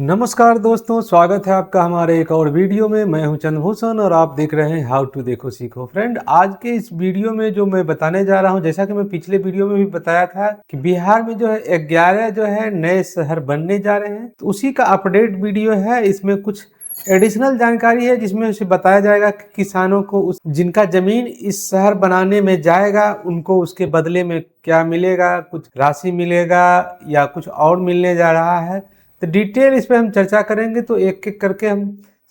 नमस्कार दोस्तों, स्वागत है आपका हमारे एक और वीडियो में। मैं हूं चंद्रभूषण और आप देख रहे हैं हाउ टू देखो सीखो। फ्रेंड, आज के इस वीडियो में जो मैं बताने जा रहा हूं, जैसा कि मैं पिछले वीडियो में भी बताया था कि बिहार में जो है 11 जो है नए शहर बनने जा रहे हैं, तो उसी का अपडेट वीडियो है। इसमें कुछ एडिशनल जानकारी है जिसमें उसे बताया जाएगा कि किसानों को जिनका जमीन इस शहर बनाने में जाएगा उनको उसके बदले में क्या मिलेगा, कुछ राशि मिलेगा या कुछ और मिलने जा रहा है। तो डिटेल इस पे हम चर्चा करेंगे। तो एक एक करके हम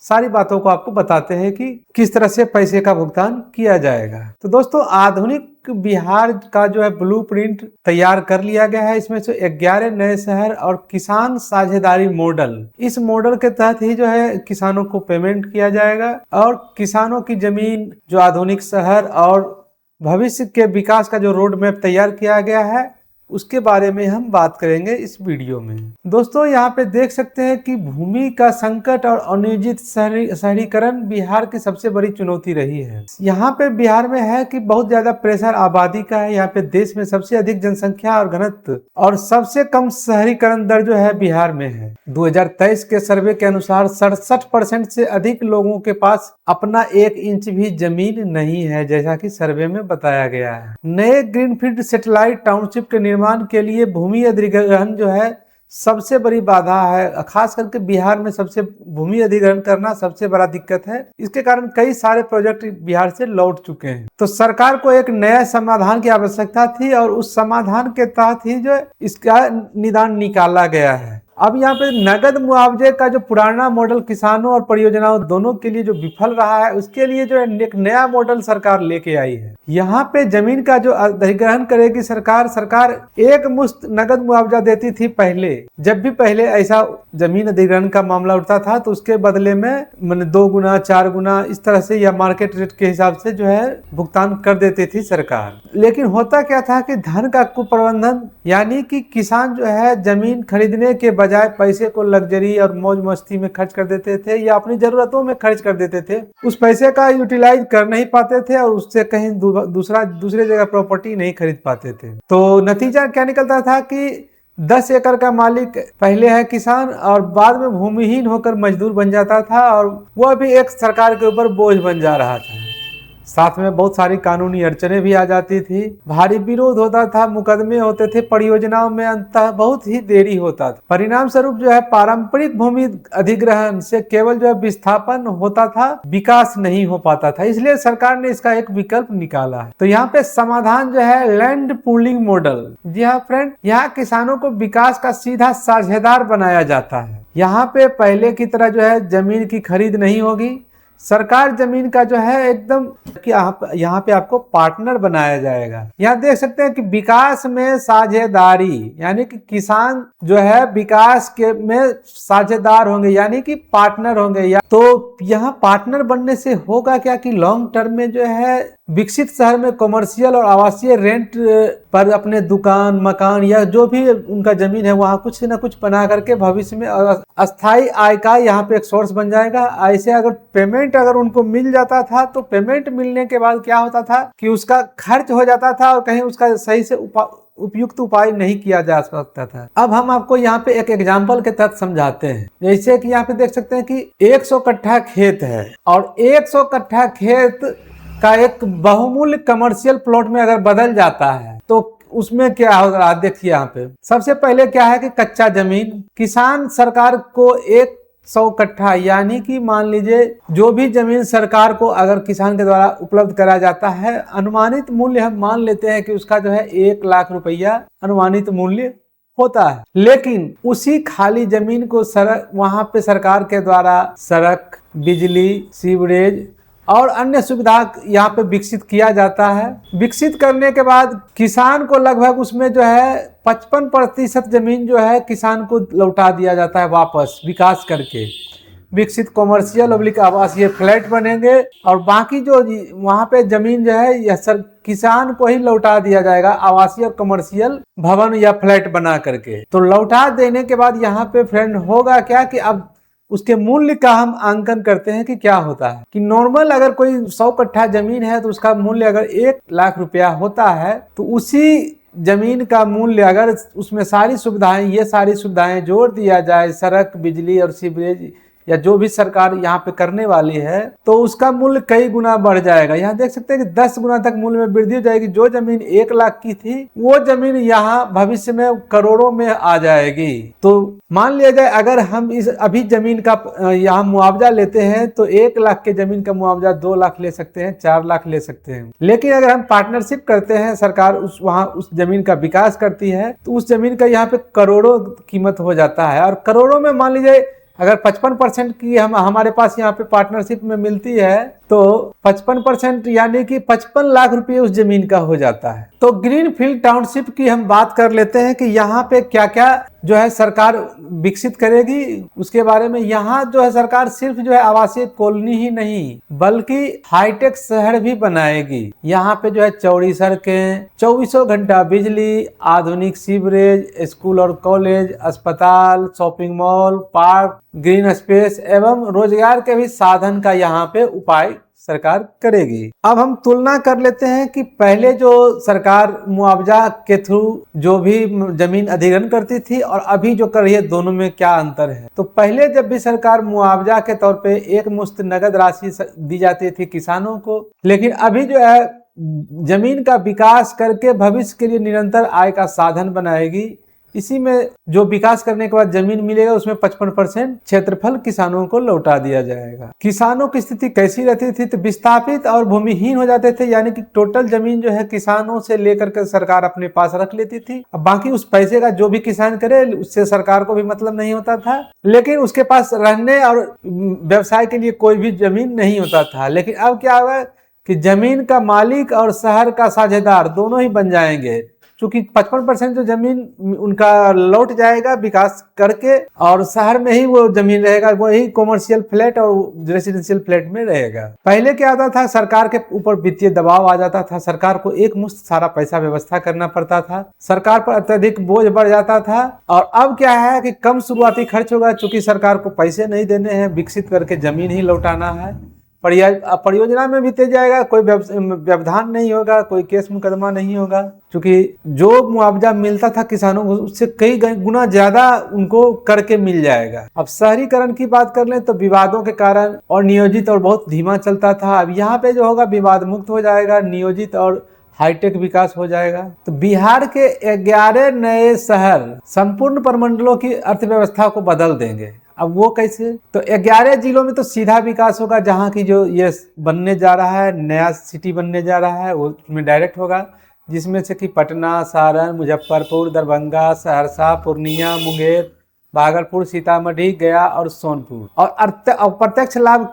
सारी बातों को आपको बताते हैं कि किस तरह से पैसे का भुगतान किया जाएगा। तो दोस्तों, आधुनिक बिहार का जो है ब्लूप्रिंट तैयार कर लिया गया है। इसमें से 11 नए शहर और किसान साझेदारी मॉडल, इस मॉडल के तहत ही जो है किसानों को पेमेंट किया जाएगा और किसानों की जमीन जो आधुनिक शहर और भविष्य के विकास का जो रोड मैप तैयार किया गया है उसके बारे में हम बात करेंगे इस वीडियो में। दोस्तों, यहाँ पे देख सकते हैं कि भूमि का संकट और अनियोजित शहरीकरण बिहार की सबसे बड़ी चुनौती रही है। यहाँ पे बिहार में है कि बहुत ज्यादा प्रेशर आबादी का है। यहाँ पे देश में सबसे अधिक जनसंख्या और घनत्व और सबसे कम शहरीकरण दर जो है बिहार में है। 2023 के सर्वे के अनुसार 67% से अधिक लोगों के पास अपना 1 इंच भी जमीन नहीं है, जैसा कि सर्वे में बताया गया है। नए ग्रीनफील्ड सैटेलाइट टाउनशिप के निर्माण के लिए भूमि अधिग्रहण जो है सबसे बड़ी बाधा है। खास करके बिहार में सबसे भूमि अधिग्रहण करना सबसे बड़ा दिक्कत है। इसके कारण कई सारे प्रोजेक्ट बिहार से लौट चुके हैं। तो सरकार को एक नया समाधान की आवश्यकता थी और उस समाधान के तहत ही जो इसका निदान निकाला गया है। अब यहाँ पे नगद मुआवजे का जो पुराना मॉडल किसानों और परियोजनाओं दोनों के लिए जो विफल रहा है, उसके लिए जो है एक नया मॉडल सरकार लेके आई है। यहाँ पे जमीन का जो अधिग्रहण करेगी सरकार एक मुश्त नगद मुआवजा देती थी पहले। जब भी पहले ऐसा जमीन अधिग्रहण का मामला उठता था तो उसके बदले में 2 गुना 4 गुना इस तरह से या मार्केट रेट के हिसाब से जो है भुगतान कर देती थी सरकार। लेकिन होता क्या था कि धन का कुप्रबंधन, यानी कि किसान जो है जमीन खरीदने के बजाय पैसे को लग्जरी और मौज मस्ती में खर्च कर देते थे या अपनी जरूरतों में खर्च कर देते थे। उस पैसे का यूटिलाइज कर नहीं पाते थे और उससे कहीं दूसरे जगह प्रॉपर्टी नहीं खरीद पाते थे। तो नतीजा क्या निकलता था कि 10 एकड़ का मालिक पहले है किसान और बाद में भूमिहीन होकर मजदूर बन जाता था और वह भी एक सरकार के ऊपर बोझ बन जा रहा था। साथ में बहुत सारी कानूनी अड़चनें भी आ जाती थी, भारी विरोध होता था, मुकदमे होते थे, परियोजनाओं में अंततः बहुत ही देरी होता था। परिणाम स्वरूप जो है पारंपरिक भूमि अधिग्रहण से केवल जो है विस्थापन होता था, विकास नहीं हो पाता था। इसलिए सरकार ने इसका एक विकल्प निकाला है। तो यहाँ पे समाधान जो है लैंड पूलिंग मॉडल। जी हाँ फ्रेंड, यहाँ किसानों को विकास का सीधा साझेदार बनाया जाता है। यहाँ पे पहले की तरह जो है जमीन की खरीद नहीं होगी। सरकार जमीन का जो है एकदम यहाँ पे आपको पार्टनर बनाया जाएगा। यहाँ देख सकते हैं कि विकास में साझेदारी, यानी कि किसान जो है विकास के में साझेदार होंगे, यानी कि पार्टनर होंगे। या तो यहाँ पार्टनर बनने से होगा क्या कि लॉन्ग टर्म में जो है विकसित शहर में कमर्शियल और आवासीय रेंट पर अपने दुकान मकान या जो भी उनका जमीन है वहाँ कुछ न कुछ बना करके भविष्य में अस्थायी आय का यहाँ पे एक सोर्स बन जाएगा। ऐसे अगर पेमेंट अगर उनको मिल जाता था तो पेमेंट मिलने के बाद क्या होता था कि उसका खर्च हो जाता था और कहीं उसका सही से उपयुक्त उपाय नहीं किया जा सकता था। अब हम आपको यहाँ पे एक एग्जाम्पल के तहत समझाते हैं। जैसे कि यहाँ पे देख सकते हैं कि 100 कट्ठा खेत है और 100 कट्ठा खेत का एक बहुमूल्य कमर्शियल प्लॉट में अगर बदल जाता है तो उसमें क्या होगा। देखिए यहाँ पे सबसे पहले क्या है कि कच्चा जमीन, किसान सरकार को 100 कट्ठा, यानी कि मान लीजिए जो भी जमीन सरकार को अगर किसान के द्वारा उपलब्ध कराया जाता है, अनुमानित मूल्य हम मान लेते हैं कि उसका जो है 1 लाख रुपया अनुमानित मूल्य होता है। लेकिन उसी खाली जमीन को वहां पे सरकार के द्वारा सड़क, बिजली, सीवरेज और अन्य सुविधा यहाँ पे विकसित किया जाता है। विकसित करने के बाद किसान को लगभग उसमें जो है 55% जमीन जो है किसान को लौटा दिया जाता है वापस विकास करके। विकसित कॉमर्शियल पब्लिक आवासीय फ्लैट बनेंगे और बाकी जो वहाँ पे जमीन जो है यह किसान को ही लौटा दिया जाएगा, आवासीय और कमर्शियल भवन या फ्लैट बना करके। तो लौटा देने के बाद यहाँ पे फ्रेंड होगा क्या कि अब उसके मूल्य का हम आंकन करते हैं कि क्या होता है कि नॉर्मल अगर कोई 100 कट्ठा जमीन है तो उसका मूल्य अगर 1 लाख रुपया होता है तो उसी जमीन का मूल्य अगर उसमें सारी सुविधाएं, ये सारी सुविधाएं जोड़ दिया जाए, सड़क, बिजली और सीवरेज या जो भी सरकार यहाँ पे करने वाली है, तो उसका मूल्य कई गुना बढ़ जाएगा। यहाँ देख सकते हैं कि 10 गुना तक मूल्य में वृद्धि हो जाएगी। जो जमीन 1 लाख की थी वो जमीन यहाँ भविष्य में करोड़ों में आ जाएगी। तो मान लिया जाए अगर हम इस अभी जमीन का यहाँ मुआवजा लेते हैं तो 1 लाख के जमीन का मुआवजा 2 लाख ले सकते हैं, 4 लाख ले सकते हैं। लेकिन अगर हम पार्टनरशिप करते हैं, सरकार उस जमीन का विकास करती है, तो उस जमीन का यहाँ पे करोड़ों कीमत हो जाता है। और करोड़ों में मान लीजिए अगर 55% की हमारे पास यहाँ पे पार्टनरशिप में मिलती है तो 55% यानी कि 55 लाख रुपए उस जमीन का हो जाता है। तो ग्रीन फील्ड टाउनशिप की हम बात कर लेते हैं कि यहाँ पे क्या क्या जो है सरकार विकसित करेगी उसके बारे में। यहाँ जो है सरकार सिर्फ जो है आवासीय कॉलोनी ही नहीं बल्कि हाईटेक शहर भी बनाएगी। यहाँ पे जो है चौड़ी सड़कें, 24 घंटा बिजली, आधुनिक सीवरेज, स्कूल और कॉलेज, अस्पताल, shopping mall, park, green space एवं रोजगार के भी साधन का यहाँ पे उपाय सरकार करेगी। अब हम तुलना कर लेते हैं कि पहले जो सरकार मुआवजा के थ्रू जो भी जमीन अधिग्रहण करती थी और अभी जो कर रही है, दोनों में क्या अंतर है। तो पहले जब भी सरकार मुआवजा के तौर पे एक मुश्त नगद राशि दी जाती थी किसानों को, लेकिन अभी जो है जमीन का विकास करके भविष्य के लिए निरंतर आय का साधन बनाएगी। इसी में जो विकास करने के बाद जमीन मिलेगा उसमें 55% क्षेत्रफल किसानों को लौटा दिया जाएगा। किसानों की स्थिति कैसी रहती थी तो विस्थापित और भूमिहीन हो जाते थे, यानी कि टोटल जमीन जो है किसानों से लेकर के सरकार अपने पास रख लेती थी। अब बाकी उस पैसे का जो भी किसान करे उससे सरकार को भी मतलब नहीं होता था, लेकिन उसके पास रहने और व्यवसाय के लिए कोई भी जमीन नहीं होता था। लेकिन अब क्या होगा कि जमीन का मालिक और शहर का साझेदार दोनों ही बन जाएंगे, क्योंकि 55% जो जमीन उनका लौट जाएगा विकास करके और शहर में ही वो जमीन रहेगा, वही कॉमर्शियल फ्लैट और रेसिडेंशियल फ्लैट में रहेगा। पहले क्या होता था, सरकार के ऊपर वित्तीय दबाव आ जाता था, सरकार को एक मुश्त सारा पैसा व्यवस्था करना पड़ता था, सरकार पर अत्यधिक बोझ बढ़ जाता था। और अब क्या है कि कम शुरुआती खर्च होगा, चूंकि सरकार को पैसे नहीं देने हैं, विकसित करके जमीन ही लौटाना है। परियोजना में भी तेज आएगा, कोई व्यवधान नहीं होगा, कोई केस मुकदमा नहीं होगा, क्योंकि जो मुआवजा मिलता था किसानों को उससे कई गुना ज्यादा उनको करके मिल जाएगा। अब शहरीकरण की बात कर लें तो विवादों के कारण और नियोजित और बहुत धीमा चलता था। अब यहाँ पे जो होगा विवाद मुक्त हो जाएगा, नियोजित और हाईटेक विकास हो जाएगा। तो बिहार के 11 नए शहर संपूर्ण प्रमंडलों की अर्थव्यवस्था को बदल देंगे। अब वो कैसे, तो 11 जिलों में तो सीधा विकास होगा, जहाँ की जो ये बनने जा रहा है, नया सिटी बनने जा रहा है, वो उसमें डायरेक्ट होगा, जिसमें से कि पटना, सारण, मुजफ्फरपुर, दरभंगा, सहरसा, पूर्णिया, मुंगेर, भागलपुर, सीतामढ़ी, गया और सोनपुर। और अप्रत्यक्ष लाभ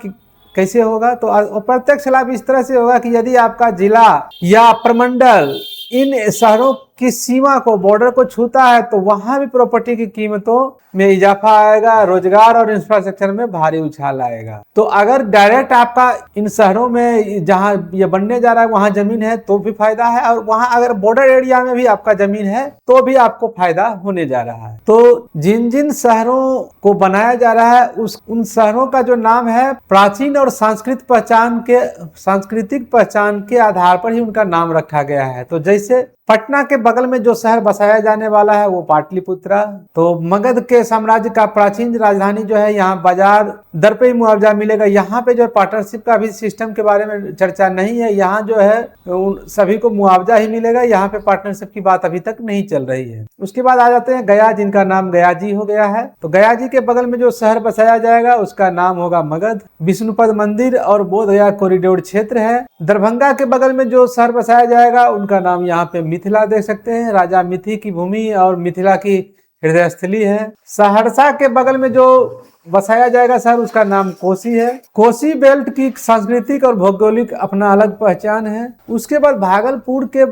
कैसे होगा, तो अप्रत्यक्ष लाभ इस तरह से होगा कि यदि आपका जिला या प्रमंडल इन शहरों की सीमा को, बॉर्डर को छूता है तो वहां भी प्रॉपर्टी की कीमतों में इजाफा आएगा, रोजगार और इंफ्रास्ट्रक्चर में भारी उछाल आएगा। तो अगर डायरेक्ट आपका इन शहरों में जहां ये बनने जा रहा है वहां जमीन है तो भी फायदा है, और वहां अगर बॉर्डर एरिया में भी आपका जमीन है तो भी आपको फायदा होने जा रहा है। तो जिन जिन शहरों को बनाया जा रहा है उन शहरों का जो नाम है प्राचीन और सांस्कृतिक पहचान के आधार पर ही उनका नाम रखा गया है। तो जैसे पटना के बगल में जो शहर बसाया जाने वाला है वो पाटलिपुत्रा, तो मगध के साम्राज्य का प्राचीन राजधानी जो है, यहाँ बाजार दर पे ही मुआवजा मिलेगा। यहाँ पे जो है पार्टनरशिप का भी सिस्टम के बारे में चर्चा नहीं है, यहाँ जो है उन सभी को मुआवजा ही मिलेगा, यहाँ पे पार्टनरशिप की बात अभी तक नहीं चल रही है। उसके बाद आ जाते हैं गया, जिनका नाम गयाजी हो गया है। तो गयाजी के बगल में जो शहर बसाया जाएगा उसका नाम होगा मगध। विष्णुपद मंदिर और बोध गया कॉरिडोर क्षेत्र है। दरभंगा के बगल में जो शहर बसाया जाएगा उनका नाम यहाँ पे मिथिला देख सकते हैं, राजा मिथि की भूमि और मिथिला की हृदय स्थली है। सहरसा के बगल में जो बसाया जाएगा शहर उसका नाम कोसी है। कोसी बेल्ट की सांस्कृतिक और भौगोलिक अपना अलग पहचान है। उसके बाद भागलपुर के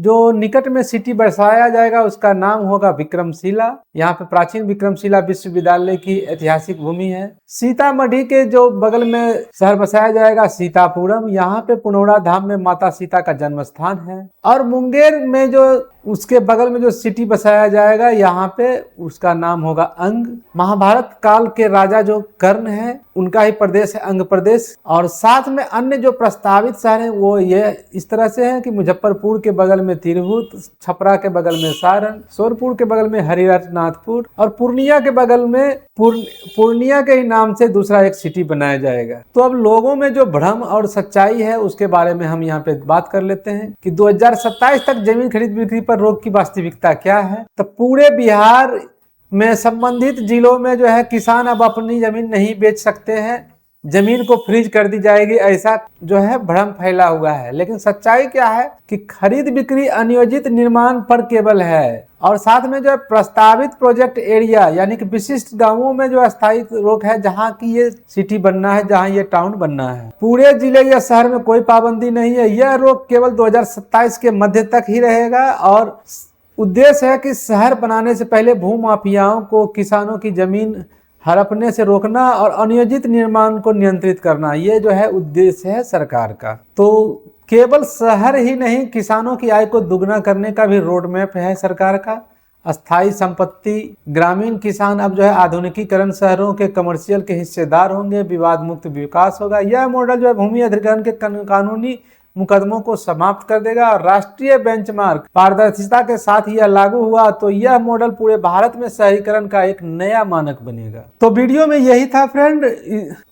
जो निकट में सिटी बसाया जाएगा उसका नाम होगा विक्रमशिला। यहाँ पे प्राचीन विक्रमशिला विश्वविद्यालय की ऐतिहासिक भूमि है। सीतामढ़ी के जो बगल में शहर बसाया जाएगा सीतापुरम, यहाँ पे पुनौरा धाम में माता सीता का जन्म स्थान है। और मुंगेर में जो उसके बगल में जो सिटी बसाया जाएगा यहाँ पे उसका नाम होगा अंग। महाभारत काल के के राजा जो कर्ण है उनका ही प्रदेश है अंग प्रदेश। और साथ में अन्य जो प्रस्तावित शहर है वो ये इस तरह से है कि मुजफ्फरपुर के बगल में तिरहुत, छपरा के बगल में सारण, सोनपुर के बगल में हरिहरनाथपुर और पूर्णिया के बगल में पूर्णिया के ही नाम से दूसरा एक सिटी बनाया जाएगा। तो अब लोगों में जो भ्रम और सच्चाई है उसके बारे में हम यहाँ पे बात कर लेते हैं कि 2027 तक जमीन खरीद बिक्री पर रोक की वास्तविकता क्या है। तो पूरे बिहार में संबंधित जिलों में जो है किसान अब अपनी जमीन नहीं बेच सकते हैं, जमीन को फ्रीज कर दी जाएगी, ऐसा जो है भ्रम फैला हुआ है। लेकिन सच्चाई क्या है कि खरीद बिक्री अनियोजित निर्माण पर केवल है और साथ में जो है प्रस्तावित प्रोजेक्ट एरिया यानी कि विशिष्ट गांवों में जो अस्थायी रोक है, जहां की ये सिटी बनना है, जहां ये टाउन बनना है। पूरे जिले या शहर में कोई पाबंदी नहीं है। यह रोक केवल 2027 के मध्य तक ही रहेगा और उद्देश्य है कि शहर बनाने से पहले भूमाफियाओं को किसानों की जमीन हड़पने से रोकना और अनियोजित निर्माण को नियंत्रित करना, ये जो है उद्देश्य है सरकार का। तो केवल शहर ही नहीं, किसानों की आय को दुगना करने का भी रोड मैप है सरकार का। अस्थाई संपत्ति, ग्रामीण किसान अब जो है आधुनिकीकरण, शहरों के कमर्शियल के हिस्सेदार होंगे, विवाद मुक्त विकास होगा। यह मॉडल जो है भूमि अधिग्रहण के कानूनी मुकदमों को समाप्त कर देगा और राष्ट्रीय बेंचमार्क पारदर्शिता के साथ यह लागू हुआ तो यह मॉडल पूरे भारत में शहरीकरण का एक नया मानक बनेगा। तो वीडियो में यही था फ्रेंड।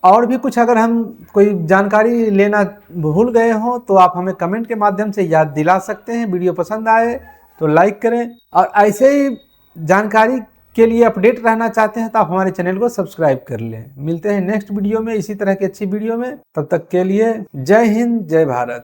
और भी कुछ अगर हम कोई जानकारी लेना भूल गए हो तो आप हमें कमेंट के माध्यम से याद दिला सकते हैं। वीडियो पसंद आए तो लाइक करें और ऐसे ही जानकारी के लिए अपडेट रहना चाहते हैं तो आप हमारे चैनल को सब्सक्राइब कर लें। मिलते हैं नेक्स्ट वीडियो में इसी तरह की अच्छी वीडियो में। तब तक के लिए जय हिंद, जय भारत।